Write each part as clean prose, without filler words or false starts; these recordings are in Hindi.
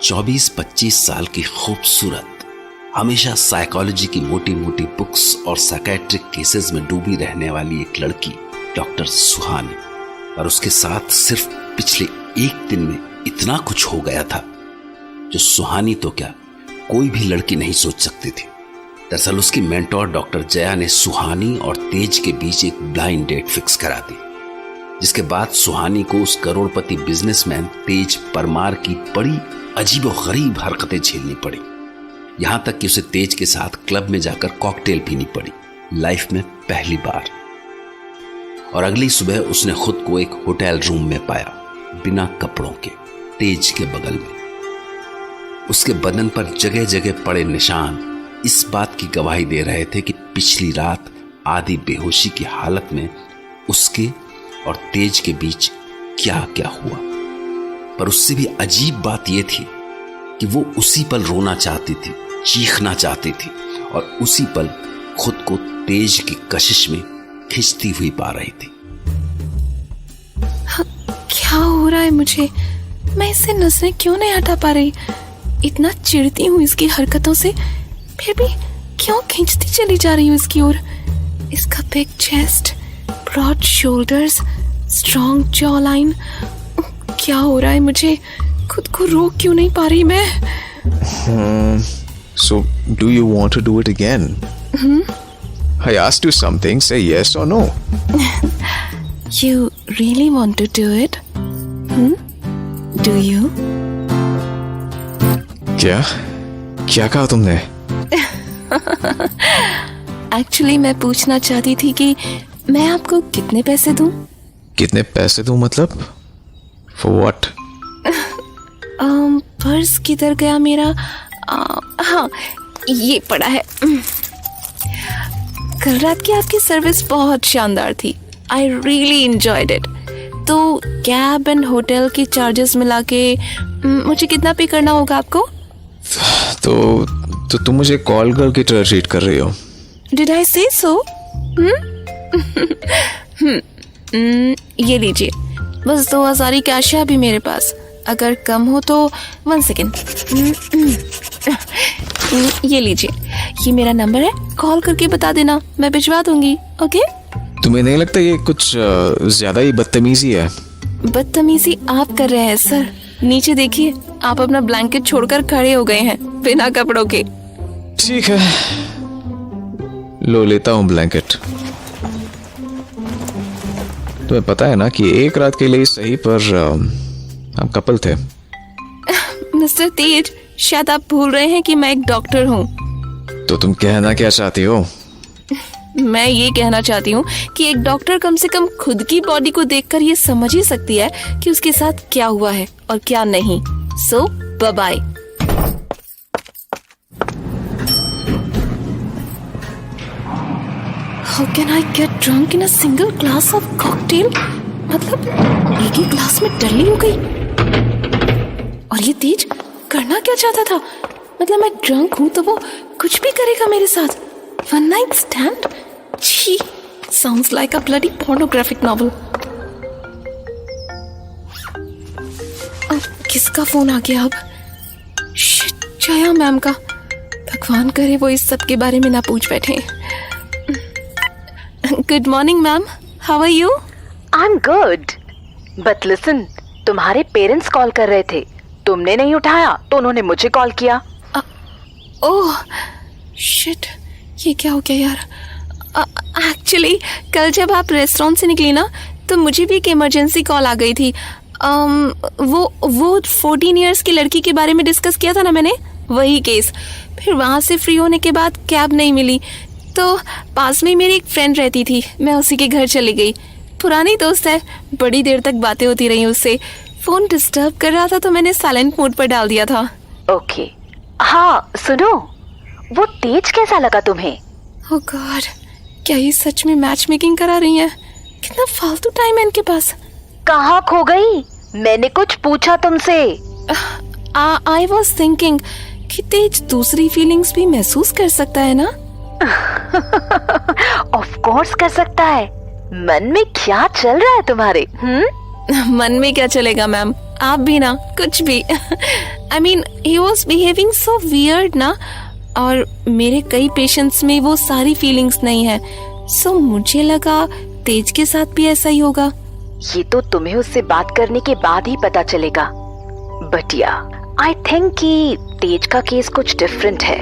24-25 साल की खूबसूरत, हमेशा साइकोलॉजी की मोटी मोटी बुक्स और साइकेट्रिक केसेस में डूबी रहने वाली एक लड़की डॉक्टर सुहानी। और उसके साथ सिर्फ पिछले एक दिन में इतना कुछ हो गया था जो सुहानी तो क्या, कोई भी लड़की नहीं सोच सकती थी। दरअसल उसकी मेंटोर डॉक्टर जया ने सुहानी और तेज के बीच एक ब्लाइंड डेट फिक्स करा दी, जिसके बाद सुहानी को उस करोड़पति बिजनेसमैन तेज परमार की बड़ी अजीबोगरीब हरकतें झेलनी पड़ी। यहां तक कि उसे तेज के साथ क्लब में जाकर कॉकटेल पीनी पड़ी, लाइफ में पहली बार। और अगली सुबह उसने खुद को एक होटल रूम में पाया, बिना कपड़ों के, तेज के बगल में। उसके बदन पर जगह जगह पड़े निशान इस बात की गवाही दे रहे थे कि पिछली रात आधी बेहोशी की हालत में उसके और तेज के बीच क्या क्या हुआ। पर उससे भी अजीब बात यह थी कि वो उसी पल रोना चाहती थी, चीखना चाहती थी, और उसी पल खुद को तेज की कशिश में खिंचती हुई पा रही थी। क्या हो रहा है मुझे? मैं इससे नजरें क्यों नहीं हटा पा रही? इतना चिढ़ती हूँ इसकी हरकतों से, फिर भी क्यों खींचती चली जा रही हूँ इसकी ओर। इसका big chest, broad shoulders, strong jawline. क्या हो रहा है मुझे? खुद को रोक क्यों नहीं पा रही मैं? So, do you want to do it again? I asked you something. Say yes or no. You really want to do it? Do you? क्या कहा तुमने? Actually, मैं पूछना चाहती थी कि मैं आपको कितने पैसे दूं? कितने पैसे दूं मतलब? For what? पर्स किधर गया मेरा? हाँ, ये पड़ा है। कल रात की आपकी सर्विस बहुत शानदार थी। I really enjoyed it. तो कैब एंड होटल की चार्जेस मिला के मुझे कितना पे करना होगा आपको? तो तुम मुझे कॉल गर्ल की तरह ट्रीट कर रही हो। Did I say so? ये लीजिए, बस 2000 ही कैश है अभी मेरे पास। अगर कम हो तो 1 सेकेंड। ये लीजिए, ये मेरा नंबर है, कॉल करके बता देना, मैं भिजवा दूंगी। ओके? तुम्हें नहीं लगता ये कुछ ज्यादा ही बदतमीजी है? बदतमीजी आप कर रहे हैं सर। नीचे देखिए, आप अपना ब्लैंकेट छोड़कर खड़े हो गए हैं बिना कपड़ों के। ठीक है, लो लेता हूँ ब्लैंकेट। तुम्हें पता है ना कि एक रात के लिए सही, पर हम कपल थे। मिस्टर तेज, शायद आप भूल रहे हैं कि मैं एक डॉक्टर हूँ। तो तुम कहना क्या चाहती हो? मैं ये कहना चाहती हूँ कि एक डॉक्टर कम से कम खुद की बॉडी को देखकर ये समझ ही सकती है कि उसके साथ क्या हुआ है और क्या नहीं। So bye bye. How can I get drunk in a single glass of cocktail? मतलब एक ही ग्लास में टल्ली हो गई। और ये तेज करना क्या चाहता था? मतलब मैं ड्रंक हूँ तो वो कुछ भी करेगा मेरे साथ। One night stand? छी, sounds like a bloody pornographic novel. अब किसका फोन आ गया अब? शिट, जया मैम का। भगवान करे वो इस सब के बारे में ना पूछ बैठे। Good morning, ma'am. How are you? I'm good. But listen, तुम्हारे पेरेंट्स कॉल कर रहे थे, तुमने नहीं उठाया तो उन्होंने मुझे कॉल किया। ओह शिट, ये क्या हो गया यार? एक्चुअली कल जब आप रेस्टोरेंट से निकली ना, तो मुझे भी एक इमरजेंसी कॉल आ गई थी। वो 14 इयर्स की लड़की के बारे में डिस्कस किया था ना मैंने, वही केस। फिर वहाँ से फ्री होने के बाद कैब नहीं मिली, तो पास में मेरी एक फ्रेंड रहती थी, मैं उसी के घर चली गई। पुरानी दोस्त है, बड़ी देर तक बातें होती रही उससे। फोन डिस्टर्ब कर रहा था तो मैंने साइलेंट मोड पर डाल दिया था। ओके। हाँ सुनो, वो तेज कैसा लगा तुम्हें? ओह गॉड, क्या ये सच में मैच मेकिंग करा रही हैं? कितना फालतू टाइम है इनके पास। कहाँ खो गई? मैंने कुछ पूछा तुमसे। आई वॉज थिंकिंग कि तेज दूसरी फीलिंग्स भी महसूस कर सकता है ना? ऑफ कोर्स कर सकता है। मन में क्या चल रहा है तुम्हारे? मन में क्या चलेगा मैम, आप भी ना कुछ भी। I mean, he was behaving so weird ना, और मेरे कई पेशेंट्स में वो सारी फीलिंग्स नहीं है, सो मुझे लगा तेज के साथ भी ऐसा ही होगा। ये तो तुम्हें उससे बात करने के बाद ही पता चलेगा। बट या आई थिंक कि तेज का केस कुछ डिफरेंट है।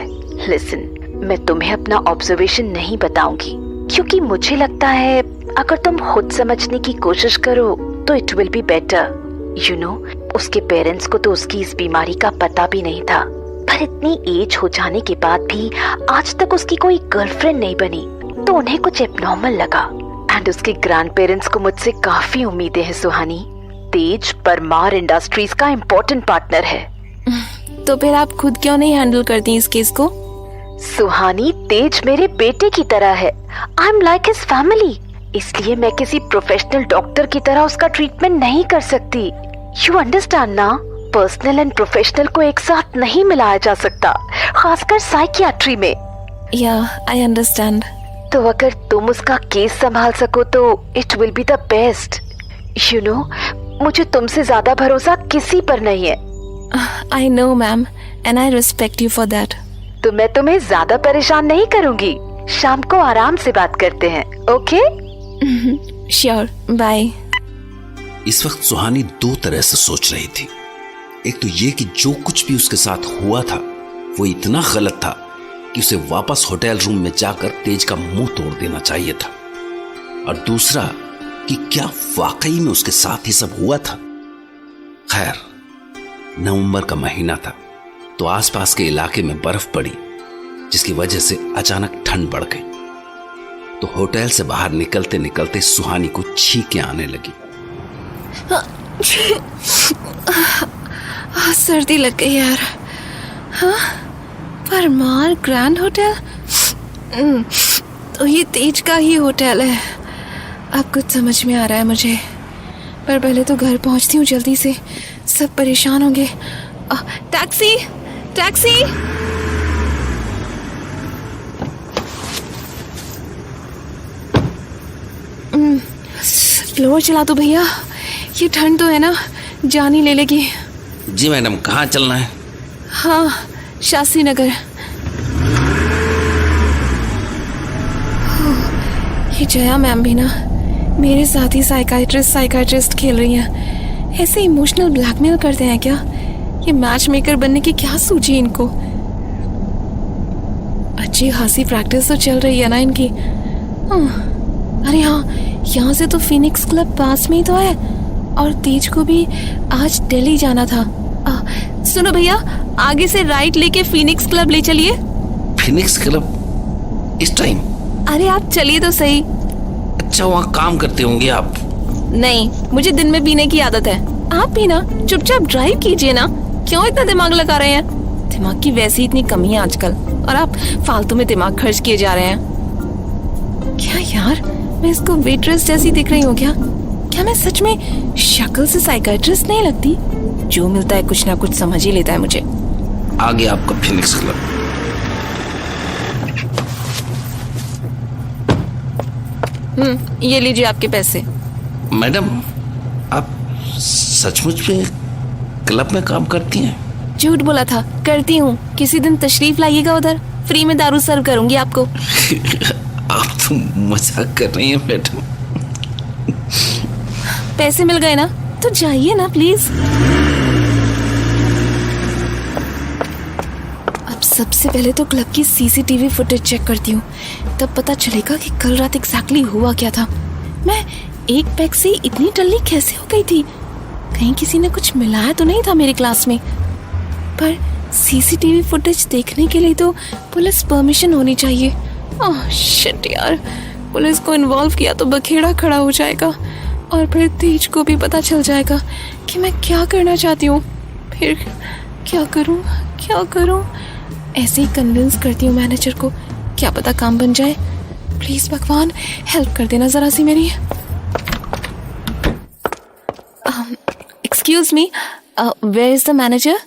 लिसन, मैं तुम्हें अपना ऑब्जर्वेशन नहीं बताऊंगी, क्योंकि मुझे लगता है अगर तुम खुद समझने की कोशिश करो तो it will be better. You know, उसके पेरेंट्स को तो उसकी इस बीमारी का पता भी नहीं था, पर इतनी एज हो जाने के बाद भी आज तक उसकी कोई गर्लफ्रेंड नहीं बनी, तो उन्हें कुछ एबनॉर्मल लगा। एंड उसके ग्रैंड पेरेंट्स को मुझसे काफी उम्मीदें हैं सुहानी। तेज परमार इंडस्ट्रीज का इम्पोर्टेंट पार्टनर है। तो फिर आप खुद क्यों नहीं हैंडल करती इस केस को? सुहानी, तेज मेरे बेटे की तरह है। I am like his family, इसलिए मैं किसी प्रोफेशनल डॉक्टर की तरह उसका ट्रीटमेंट नहीं कर सकती। यू अंडरस्टैंड ना, पर्सनल एंड प्रोफेशनल को एक साथ नहीं मिलाया जा सकता, खासकर साइकियाट्री में। या आई अंडरस्टैंड। तो अगर तुम उसका केस संभाल सको तो it will be the best. You know, मुझे तुमसे ज्यादा भरोसा किसी पर नहीं है। I know ma'am, and I respect you for that. तो मैं तुम्हें ज्यादा परेशान नहीं करूंगी, शाम को आराम से बात करते हैं, ओके? Sure, bye. इस वक्त सुहानी दो तरह से सोच रही थी। एक तो ये कि जो कुछ भी उसके साथ हुआ था वो इतना गलत था कि उसे वापस होटल रूम में जाकर तेज का मुंह तोड़ देना चाहिए था, और दूसरा कि क्या वाकई में उसके साथ ही सब हुआ था। खैर, नवंबर का महीना था, तो आसपास के इलाके में बर्फ पड़ी, जिसकी वजह से अचानक ठंड बढ़ गई। तो होटल से बाहर निकलते निकलते सुहानी को छींकें आने लगी। सर्दी लग गई यार। हाँ, परमार ग्रैंड होटल, तो ये तेज का ही होटल है। अब कुछ समझ में आ रहा है मुझे, पर पहले तो घर पहुंचती हूँ जल्दी से, सब परेशान होंगे। Taxi, taxi. फ्लोर चला दो भैया, ये ठंड तो है ना, जान ही ले लेगी। जी मैडम, कहाँ चलना है? हाँ, शास्त्री नगर। ये जया मैम भी ना मेरे साथ ही साइकाइट्रिस्ट खेल रही हैं। ऐसे इमोशनल ब्लैकमेल करते हैं क्या? ये मैच मेकर बनने की क्या सूझी इनको? अच्छी खासी प्रैक्टिस तो चल रही है ना इनकी। अरे हाँ, यहाँ से तो फिनिक्स क्लब पास में ही तो है, और तेज को भी आज दिल्ली जाना था। सुनो भैया, आगे से राइट लेके फिनिक्स क्लब ले चलिए। फिनिक्स क्लब इस टाइम? अरे आप चलिए तो सही। अच्छा, वहाँ काम करते होंगे आप? नहीं, मुझे दिन में पीने की आदत है। आप भी ना चुपचाप ड्राइव कीजिए ना, क्यों इतना दिमाग लगा रहे हैं? दिमाग की वैसी इतनी कमी है आजकल, और आप फालतू में दिमाग खर्च किए जा रहे हैं। क्या यार, मैं इसको वेट्रेस जैसी दिख रही हूँ क्या? क्या मैं सच में शक्ल से साइकाइट्रिस्ट नहीं लगती? जो मिलता है कुछ ना कुछ समझ ही लेता है मुझे। आगे आपका फिनिक्स क्लब। ये लीजिए आपके पैसे। मैडम, आप सचमुच में क्लब में काम करती हैं? झूठ बोला था, करती हूँ। किसी दिन तशरीफ लाइएगा उधर, फ्री में दारू सर्व करूंगी आपको। आप तो मजाक कर रही हैं मैडम। पैसे मिल गए ना, तो जाइए ना प्लीज। अब सबसे पहले तो क्लब की सीसीटीवी फुटेज चेक करती हूँ, तब पता चलेगा कि कल रात एग्जैक्टली हुआ क्या था। मैं एक पैक से इतनी टल्ली कैसे हो गई थी? कहीं किसी ने कुछ मिलाया तो नहीं था मेरे क्लास में? पर सीसीटीवी फुटेज देखने के लिए तो पुलिस परमिशन होनी चाहिए। ओह शिट यार, पुलिस को इन्वॉल्व किया तो बखेड़ा खड़ा हो जाएगा, और फिर तेज को भी पता चल जाएगा कि मैं क्या करना चाहती हूँ। फिर क्या करूँ? ऐसे ही कन्विंस करती हूँ मैनेजर को, क्या पता काम बन जाए। प्लीज भगवान हेल्प कर देना जरा सी मेरी। Excuse me, where is the manager?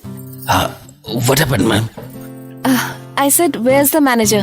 What happened, ma'am? I said, where's the manager?